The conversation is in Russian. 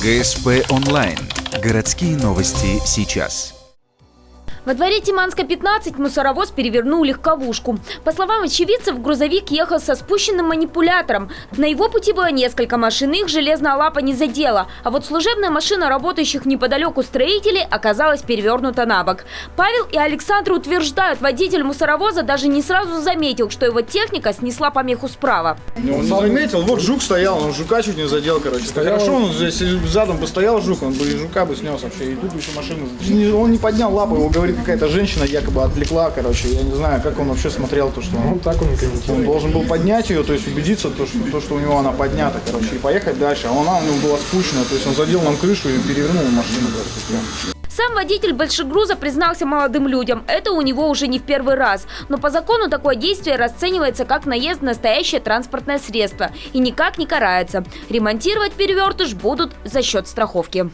ГСП онлайн. Городские новости сейчас. Во дворе Тиманска, 15, мусоровоз перевернул легковушку. По словам очевидцев, грузовик ехал со спущенным манипулятором. На его пути было несколько машин, их железная лапа не задела. А вот служебная машина работающих неподалеку строителей оказалась перевернута на бок. Павел и Александр утверждают, водитель мусоровоза даже не сразу заметил, что его техника снесла помеху справа. Он не заметил, вот жук стоял, он жука чуть не задел, короче. Хорошо, он здесь задом бы стоял жук, он бы и жука бы снес вообще. И тут еще машина. Он не поднял лапу, его говорит, какая-то женщина якобы отвлекла, короче. Я не знаю, как он вообще смотрел, то, что он должен был поднять ее, то есть убедиться, то, что у него она поднята, короче, и поехать дальше. А она у него была спущена, то есть он задел нам крышу и перевернул машину. Сам водитель большегруза признался молодым людям. Это у него уже не в первый раз. Но по закону такое действие расценивается как наезд на настоящее транспортное средство и никак не карается. Ремонтировать перевертыш будут за счет страховки.